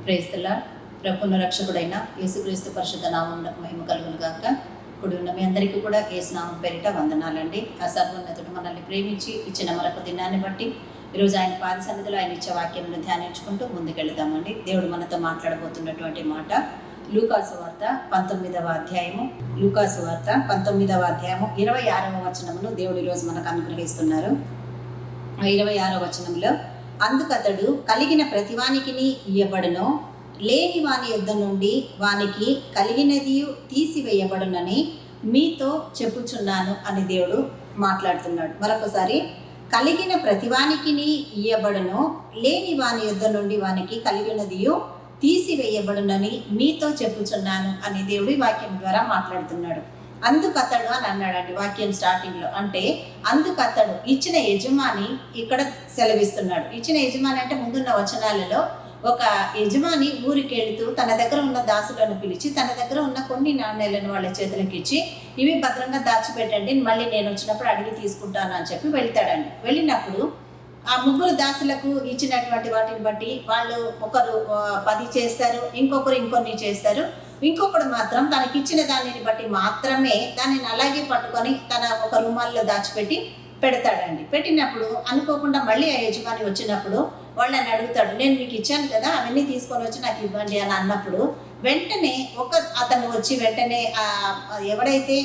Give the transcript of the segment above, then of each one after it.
Praise the lord. ప్రభువును రక్షకుడైన యేసుక్రీస్తు పరిశుద్ధ నామమునకు మహిమ కలుగును గాక. కూడి ఉన్న మీ అందరికీ కూడా యేసు నామం పేరిట వందనాలండి. ఆ సర్వోన్నతుడు మనల్ని ప్రేమించి ఇచ్చిన మరొక దినాన్ని బట్టి ఈరోజు ఆయన పాద సన్నిధిలో ఆయన ఇచ్చే వాక్యమును ధ్యానించుకుంటూ ముందుకెళ్తామండి. దేవుడు మనతో మాట్లాడబోతున్నటువంటి మాట లూకాసు వార్త 19వ అధ్యాయము. లూకాసు వార్త 19వ అధ్యాయము 26వ వచనమును దేవుడు ఈరోజు మనకు అనుగ్రహిస్తున్నారు. 26వ వచనంలో, అందుకతడు కలిగిన ప్రతివానికిని ఇయ్యబడును, లేని వాని యొద్ద నుండి వానికి కలిగినది తీసివేయబడునని మీతో చెప్పుచున్నాను అని దేవుడు మాట్లాడుతున్నాడు. మరొకసారి, కలిగిన ప్రతివానికిని ఇయ్యబడును, లేని వాని యొద్ద నుండి వానికి కలిగినది తీసివేయబడునని మీతో చెప్పుచున్నాను అని దేవుడి వాక్యం ద్వారా మాట్లాడుతున్నాడు. అందుకతడు అని అన్నాడండి వాక్యం స్టార్టింగ్లో. అంటే అందుకతడు ఇచ్చిన యజమాని ఇక్కడ సెలవిస్తున్నాడు. ఇచ్చిన యజమాని అంటే ముందున్న వచనాలలో ఒక యజమాని ఊరికి వెళుతూ తన దగ్గర ఉన్న దాసులను పిలిచి తన దగ్గర ఉన్న కొన్ని నాణ్యాలను వాళ్ళ చేతులకు ఇచ్చి, ఇవి భద్రంగా దాచిపెట్టండి, మళ్ళీ నేను వచ్చినప్పుడు అడిగి తీసుకుంటాను అని చెప్పి వెళ్తాడండి. వెళ్ళినప్పుడు ఆ ముగ్గురు దాసులకు ఇచ్చినటువంటి వాటిని బట్టి వాళ్ళు ఒకరు 10 చేస్తారు, ఇంకొకరు ఇంకొన్ని చేస్తారు, ఇంకొకడు మాత్రం తనకిచ్చిన దానిని బట్టి మాత్రమే దానిని అలాగే పట్టుకొని తన ఒక రుమాల్లో దాచిపెట్టి పెడతాడండి. పెట్టినప్పుడు అనుకోకుండా మళ్ళీ ఆ యజమాని వచ్చినప్పుడు వాళ్ళని అడుగుతాడు, నేను మీకు ఇచ్చాను కదా, అవన్నీ తీసుకొని వచ్చి నాకు ఇవ్వండి అని అన్నప్పుడు వెంటనే అతను వచ్చి వెంటనే ఎవడైతే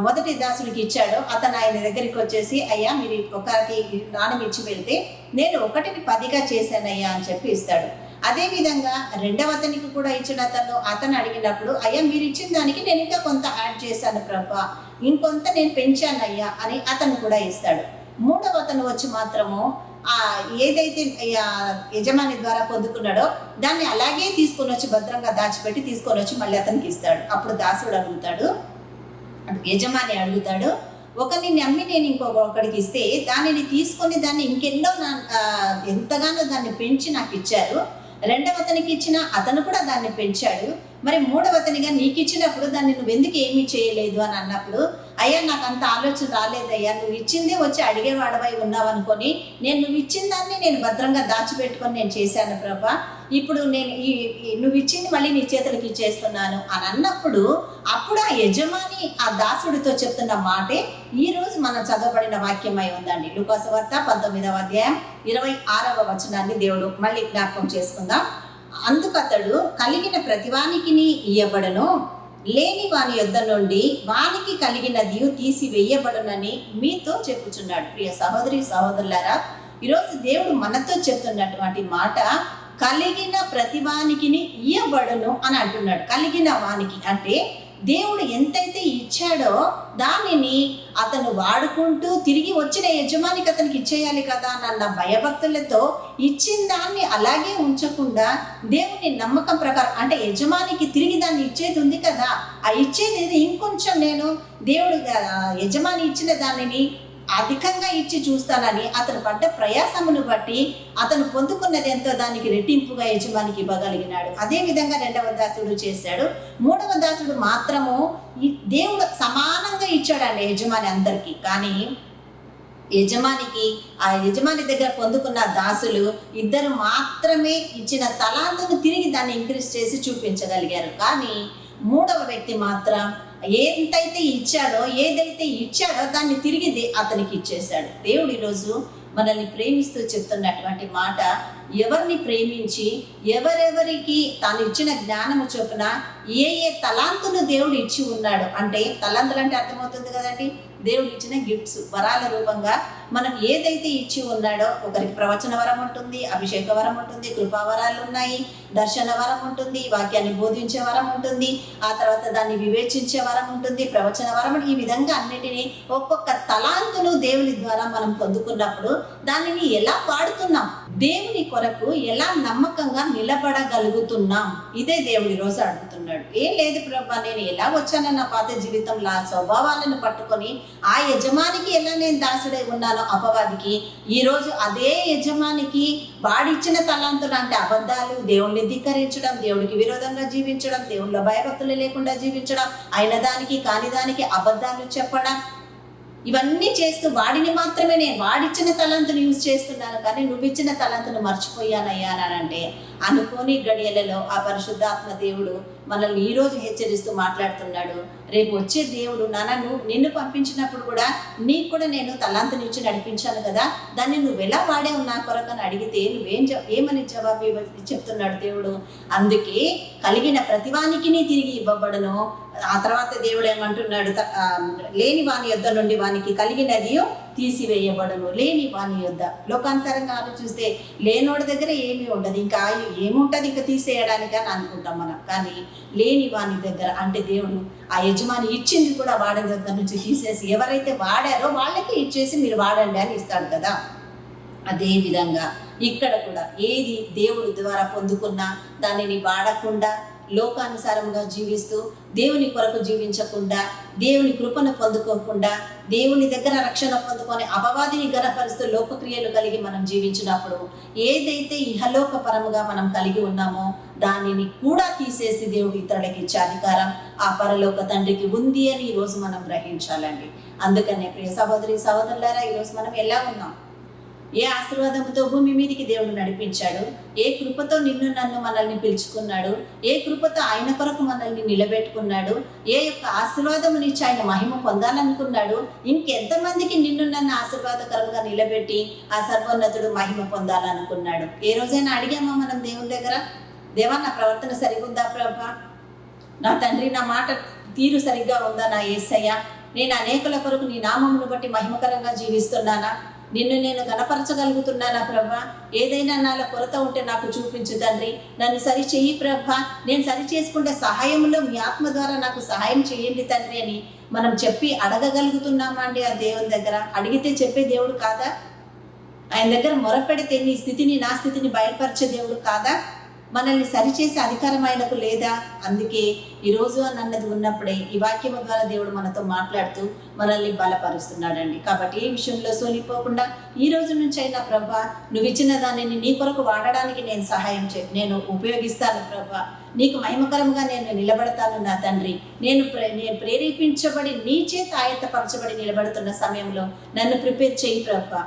మొదటి దాసుడికి ఇచ్చాడో అతను ఆయన దగ్గరికి వచ్చేసి, అయ్యా మీరు ఒకటి నాణ్యం ఇచ్చి వెళ్తే నేను 1ని 10గా చేశానయ్యా అని చెప్పి ఇస్తాడు. అదేవిధంగా రెండవ అతనికి కూడా ఇచ్చిన అతను అడిగినప్పుడు, అయ్యా మీరు ఇచ్చిన దానికి నేను ఇంకా కొంత యాడ్ చేశాను ప్రభా, ఇంకొంత నేను పెంచాను అయ్యా అని అతను కూడా ఇస్తాడు. మూడవ అతను వచ్చి మాత్రము ఏదైతే యజమాని ద్వారా పొందుకున్నాడో దాన్ని అలాగే తీసుకొని వచ్చి భద్రంగా దాచిపెట్టి తీసుకొని వచ్చి మళ్ళీ అతనికి ఇస్తాడు. అప్పుడు దాసుడు అడుగుతాడు, యజమాని అడుగుతాడు, ఒకరిని నమ్మి నేను ఇంకొకరికి ఇస్తే దానిని తీసుకొని దాన్ని ఇంకెన్నో ఎంతగానో దాన్ని పెంచి నాకు ఇచ్చారు, రెండవ అతనికి ఇచ్చిన అతను కూడా దాన్ని పెంచాడు, మరి మూడవ అతనిగా నీకు ఇచ్చినప్పుడు దాన్ని నువ్వు ఎందుకు ఏమీ చేయలేదు అని అన్నప్పుడు, అయ్యా నాకు అంత ఆలోచన రాలేదయ్యా, నువ్వు ఇచ్చిందే వచ్చి అడిగేవాడవై ఉన్నావు అనుకొని నువ్వు ఇచ్చిన దాన్ని నేను భద్రంగా దాచిపెట్టుకొని నేను చేశాను ప్రభా, ఇప్పుడు నేను నువ్వు ఇచ్చింది మళ్ళీ నీ చేతులకి ఇచ్చేస్తున్నాను అని అన్నప్పుడు అప్పుడు ఆ యజమాని ఆ దాసుడితో చెప్తున్న మాటే ఈరోజు మనం చదవబడిన వాక్యమై ఉందండి. లూకాసు వార్త 19వ అధ్యాయం 26వ వచనాన్ని దేవుడు మళ్ళీ జ్ఞాపకం చేసుకుందాం. అందుకతడు కలిగిన ప్రతివానికిని ఇయ్యబడును, లేని వాని యొద్ద నుండి వానికి కలిగినది తీసివేయబడునని మీతో చెప్పుచున్నాడు. ప్రియ సహోదరి సహోదరులారా, ఈరోజు దేవుడు మనతో చెప్తున్నటువంటి మాట కలిగిన ప్రతివానికిని ఇయ్యబడును అని అంటున్నాడు. కలిగిన వానికి అంటే దేవుడు ఎంతైతే ఇచ్చాడో దానిని అతను వాడుకుంటూ తిరిగి వచ్చిన యజమానికి అతనికి ఇచ్చేయాలి కదా అన్న భయభక్తులతో ఇచ్చిన దాన్ని అలాగే ఉంచకుండా దేవుని నమ్మకం ప్రకారం, అంటే యజమానికి తిరిగి దాన్ని ఇచ్చేది ఉంది కదా, ఆ ఇచ్చేది ఇంకొంచెం నేను దేవుడు యజమాని ఇచ్చిన దానిని అధికంగా ఇచ్చి చూస్తానని అతను పడ్డ ప్రయాసమును బట్టి అతను పొందుకున్నది ఎంతో దానికి రెట్టింపుగా యజమానికి ఇవ్వగలిగినాడు. అదేవిధంగా రెండవ దాసుడు చేశాడు. మూడవ దాసుడు మాత్రము దేవుడు సమానంగా ఇచ్చాడండి యజమాని అందరికీ. కానీ ఆ యజమాని దగ్గర పొందుకున్న దాసులు ఇద్దరు మాత్రమే ఇచ్చిన తలాంతును తిరిగి దాన్ని ఇంక్రీజ్ చేసి చూపించగలిగారు. కానీ మూడవ వ్యక్తి మాత్రం ఏదైతే ఇచ్చాడో దాన్ని తిరిగి అతనికి ఇచ్చేశాడు. దేవుడు ఈరోజు మనల్ని ప్రేమిస్తూ చెప్తున్నటువంటి మాట, ఎవరిని ప్రేమించి ఎవరెవరికి తాను ఇచ్చిన జ్ఞానము చొప్పున ఏ తలాంతును దేవుడు ఇచ్చి ఉన్నాడు. అంటే తలాంతులు అంటే అర్థమవుతుంది కదండి, దేవుడు ఇచ్చిన గిఫ్ట్స్ వరాల రూపంగా మనకు ఏదైతే ఇచ్చి ఉన్నాడో, ఒకరికి ప్రవచన వరం ఉంటుంది, అభిషేక వరం ఉంటుంది, కృపావరాలు ఉన్నాయి, దర్శన వరం ఉంటుంది, వాక్యాన్ని బోధించే వరం ఉంటుంది, ఆ తర్వాత దాన్ని వివేచించే వరం ఉంటుంది, ప్రవచన వరం, ఈ విధంగా అన్నిటినీ ఒక్కొక్క తలాంతును దేవుని ద్వారా మనం పొందుకున్నప్పుడు దానిని ఎలా వాడుతున్నాం, దేవుని కొరకు ఎలా నమ్మకంగా నిలబడగలుగుతున్నాం, ఇదే దేవుడు ఈరోజు అడుగుతున్నాడు. ఏం లేదు ప్రభా, నేను ఎలా వచ్చానన్న పాత జీవితంలో ఆ స్వభావాలను పట్టుకొని ఆ యజమానికి ఎలా నేను దాసుడై ఉన్నానో అపవాదికి, ఈరోజు అదే యజమానికి వాడిచ్చిన తలాంతులు అంటే అబద్ధాలు, దేవుణ్ణి ధిక్కరించడం, దేవుడికి విరోధంగా జీవించడం, దేవుళ్ళ భయభక్తులు లేకుండా జీవించడం, అయిన దానికి కాని దానికి అబద్ధాలు చెప్పడం, ఇవన్నీ చేస్తూ వాడిని మాత్రమే నేను వాడిచ్చిన తలంతును యూజ్ చేస్తున్నాను, కానీ నువ్వు ఇచ్చిన తలంతును మర్చిపోయానయ్యా అని అంటే అనుకోని గడియలలో ఆ పరిశుద్ధాత్మ దేవుడు మనల్ని ఈరోజు హెచ్చరిస్తూ మాట్లాడుతున్నాడు. రేపు వచ్చే దేవుడు నిన్ను పంపించినప్పుడు కూడా నీకు కూడా నేను తలాంతుని ఇచ్చి నడిపించాను కదా, దాన్ని నువ్వు ఎలా వాడావు నా కొరకు అని అడిగితే ఏమని జవాబు చెప్తున్నాడు దేవుడు. అందుకే కలిగిన ప్రతివానికి తిరిగి ఇవ్వబడను. ఆ తర్వాత దేవుడు ఏమంటున్నాడు, లేని వాని యొద్ద నుండి వానికి కలిగినది తీసివేయబడను. లేని వాని యొద్ద లోకానుసారంగా ఆలోచిస్తే లేనోడి దగ్గర ఏమీ ఉండదు, ఇంకా ఏముంటుంది ఇంకా తీసేయడానికి అని అనుకుంటాం మనం. కానీ లేని వాని దగ్గర అంటే దేవుడు ఆ యజమాని ఇచ్చింది కూడా వాడి దగ్గర నుంచి తీసేసి ఎవరైతే వాడారో వాళ్ళకి ఇచ్చేసి మీరు వాడండి అని ఇస్తాడు కదా. అదే విధంగా ఇక్కడ కూడా ఏది దేవుడి ద్వారా పొందుకున్నా దానిని వాడకుండా లోకానుసారంగా జీవిస్తూ దేవుని కొరకు జీవించకుండా దేవుని కృపను పొందుకోకుండా దేవుని దగ్గర రక్షణ పొందుకొని అపవాదిని గణపరుస్తూ లోకక్రియలు కలిగి మనం జీవించినప్పుడు ఏదైతే ఇహలోక పరముగా మనం కలిగి ఉన్నామో దానిని కూడా తీసేసి దేవుడు ఇతరులకి ఇచ్చే అధికారం ఆ పరలోక తండ్రికి ఉంది అని ఈరోజు మనం గ్రహించాలండి. అందుకనే ప్రియ సహోదరి సహోదరులారా, ఈరోజు మనం ఎలా ఉన్నాం? ఏ ఆశీర్వాదంతో భూమి మీదకి దేవుడు నడిపించాడు, ఏ కృపతో నిన్ను నన్ను మనల్ని పిలుచుకున్నాడు, ఏ కృపతో ఆయన కొరకు మనల్ని నిలబెట్టుకున్నాడు, ఏ యొక్క ఆశీర్వాదమునిచ్చి ఆయన మహిమ పొందాలనుకున్నాడు, ఇంకెంతమందికి నిన్ను నన్ను ఆశీర్వాదకరంగా నిలబెట్టి ఆ సర్వోన్నతుడు మహిమ పొందాలనుకున్నాడు. ఏ రోజైనా అడిగామా మనం దేవుని దగ్గర, దేవా నా ప్రవర్తన సరిగుందా ప్రభా, నా తండ్రి నా మాట తీరు సరిగ్గా ఉందా నా యేసయ్య, నేను అనేకుల కొరకు నీ నామమును బట్టి మహిమకరంగా జీవిస్తున్నానా, నిన్ను నేను గణపరచగలుగుతున్నానా ప్రభా, ఏదైనా నాలో కొరత ఉంటే నాకు చూపించు తండ్రి, నన్ను సరి చెయ్యి ప్రభా, నేను సరి చేసుకుంటే సహాయంలో మీ ఆత్మ ద్వారా నాకు సహాయం చేయండి తండ్రి అని మనం చెప్పి అడగగలుగుతున్నామా అండి? ఆ దేవుని దగ్గర అడిగితే చెప్పే దేవుడు కాదా? ఆయన దగ్గర మొరపెడితే నీ స్థితిని నా స్థితిని బయలుపరిచే దేవుడు కాదా? మనల్ని సరిచేసే అధికారం ఆయనకు లేదా? అందుకే ఈరోజు అన్నది ఉన్నప్పుడే ఈ వాక్యము ద్వారా దేవుడు మనతో మాట్లాడుతూ మనల్ని బలపరుస్తున్నాడండి. కాబట్టి ఏ విషయంలో సోలిపోకుండా ఈ రోజు నుంచి అయినా ప్రభా, నువ్వు ఇచ్చిన దానిని నీ కొరకు వాడడానికి నేను ఉపయోగిస్తాను ప్రభా, నీకు మహిమకరంగా నేను నిలబడతాను నా తండ్రి. నేను ప్రేరేపించబడి నీ చేత ఆయత్తపరచబడి నిలబడుతున్న సమయంలో నన్ను ప్రిపేర్ చేయి ప్రభా,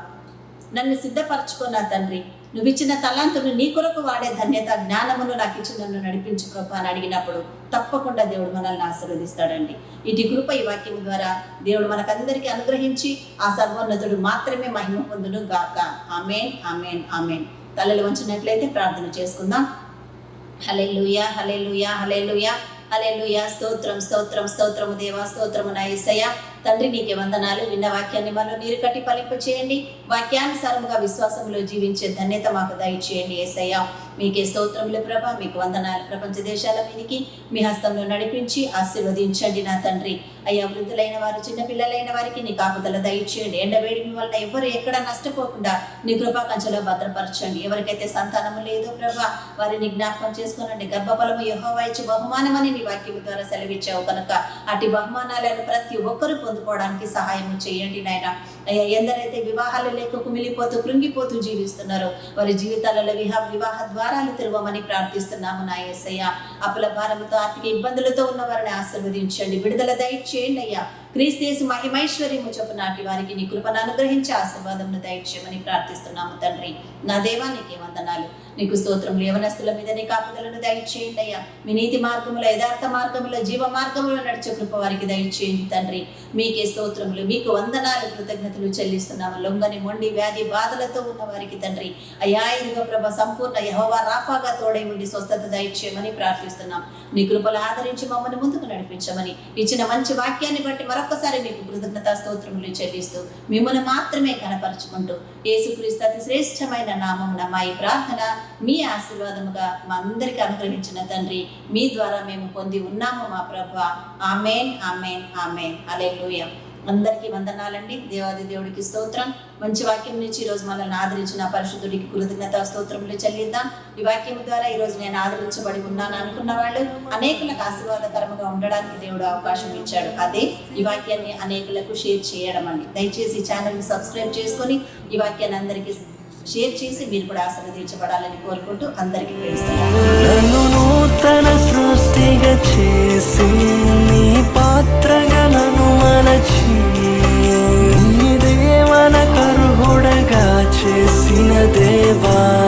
నన్ను సిద్ధపరచుకున్నా తండ్రి. నువ్వు ఇచ్చిన తలాంతును నీ కొరకు వాడే ధన్యత జ్ఞానమును నాకు ఇచ్చి నన్ను నడిపించు ప్రభా అని అడిగినప్పుడు తప్పకుండా దేవుడు మనల్ని ఆశీర్వదిస్తాడండి. ఇటు కృప ఈ వాక్యం ద్వారా దేవుడు మనకందరికీ అనుగ్రహించి ఆ సర్వోన్నతుడు మాత్రమే మహిమ పొందును గాక. ఆమేన్, ఆమేన్, ఆమేన్. తలలు వంచినట్లయితే ప్రార్థన చేసుకుందాం. హల్లెలూయా, హల్లెలూయా, హల్లెలూయా, హల్లెలూయా. స్తోత్రం, స్తోత్రం, స్తోత్రము దేవా, స్తోత్రము నా యేసయ్య. తండ్రి నీకే వందనాలు. విన్న వాక్యాన్ని మనలో నీరు కట్టి ఫలింప చేయండి. వాక్యానుసారముగా విశ్వాసంలో జీవించే ధన్యత మాకు దయచేయండి యేసయ్య. మీకే స్తోత్రములు ప్రభా, మీకు వందనాలు. ప్రపంచ దేశాల మీదకి మీ హస్తంలో నడిపించి ఆశీర్వదించండి నా తండ్రి. అయ్యా, వృద్ధులైన వారు చిన్నపిల్లలైన వారికి నీ కాపుదల దయచేయండి. ఎండవేడిమి వల్ల ఎవరు ఎక్కడ నష్టపోకుండా నీ కృపా కంచెలో భద్రపరచండి. ఎవరికైతే సంతానము లేదో ప్రభా, వారిని జ్ఞాపకం చేసుకోనండి. గర్భఫలము యెహోవా ఇచ్చు బహుమానమని నీ వాక్యం ద్వారా సెలవిచ్చావు కనుక అటు బహుమానాలను ప్రతి ఒక్కరూ పొందుకోవడానికి సహాయం చేయండి నాయన. అయ్యా, ఎందరైతే వివాహాలు లేక కుమిలిపోతూ కృంగిపోతూ జీవిస్తున్నారో వారి జీవితాలలో వివాహ ద్వారాలు తెరవమని ప్రార్థిస్తున్నాము నా యేసయ్య. అప్పుల భారముతో ఆర్థిక ఇబ్బందులతో ఉన్న వారిని ఆశీర్వదించండి, విడుదల దయచేయండి అయ్యా. క్రీస్తు మహిమైశ్వర్యము చొప్పునాటి వారికి నీ కృపను అనుగ్రహించి ఆశీర్వాదమును దయచేయమని ప్రార్థిస్తున్నాము తండ్రి. నా దేవా నీకే వందనాలు, నీకు స్తోత్రములు. యవనస్తుల మీద నీ కాపుదలను దయచేయండి అయ్యా. మీ నీతి మార్గములో, యథార్థ మార్గములో, జీవ మార్గములో నడిచే కృప వారికి దయచేయండి తండ్రి. మీకే స్తోత్రములు, మీకు వందనాలు, కృతజ్ఞతలు చెల్లిస్తున్నాము. లొంగని మొండి వ్యాధి బాధలతో ఉన్న వారికి తండ్రి అయ్యా, ఇదిగో ప్రభ సంపూర్ణ యెహోవా రాఫాగా తోడై ఉండి స్వస్థత దయచేయమని ప్రార్థిస్తున్నాం. నీ కృపలు ఆదరించి మమ్మల్ని ముందుకు నడిపించమని ఇచ్చిన మంచి వాక్యాన్ని బట్టి మరొకసారి మీకు కృతజ్ఞతా స్తోత్రములు చెల్లిస్తూ మిమ్మల్ని మాత్రమే కనపరుచుకుంటూ యేసుక్రీస్తు అతి శ్రేష్టమైన నామమున మా ఈ ప్రార్థన మీ ఆశీర్వాదముగా మా అందరికీ అనుగ్రహించిన తండ్రి, మీ ద్వారా మేము పొంది ఉన్నాము మా ప్రభువా. ఆమేన్, ఆమేన్, ఆమేన్. హల్లెలూయా. అందరికీ వందనాలండి. దేవాది దేవుడికి స్తోత్రం. మంచి వాక్యం నుంచి ఈరోజు మనల్ని ఆదరించిన పరిశుద్ధుడికి కృతజ్ఞతా స్తోత్రములు చెల్లిద్దాం. ఈ వాక్యం ద్వారా ఈరోజు నేను ఆదరించబడి ఉన్నాను అనుకున్న వాళ్ళు అనేకులకు ఆశీర్వాదకరంగా ఉండడానికి దేవుడు అవకాశం ఇచ్చాడు. అదే ఈ వాక్యాన్ని అనేకులకు షేర్ చేయడం అండి. దయచేసి ఛానల్ని సబ్స్క్రైబ్ చేసుకొని ఈ వాక్యాన్ని అందరికీ షేర్ చేసి మీరు కూడా ఆశీర్వదించబడాలని కోరుకుంటూ అందరికీ ప్రేమిస్తున్నాను. నూతన సృష్టిగా చేసి నీ పాత్రగా నన్ను మలచి చేసిన దేవా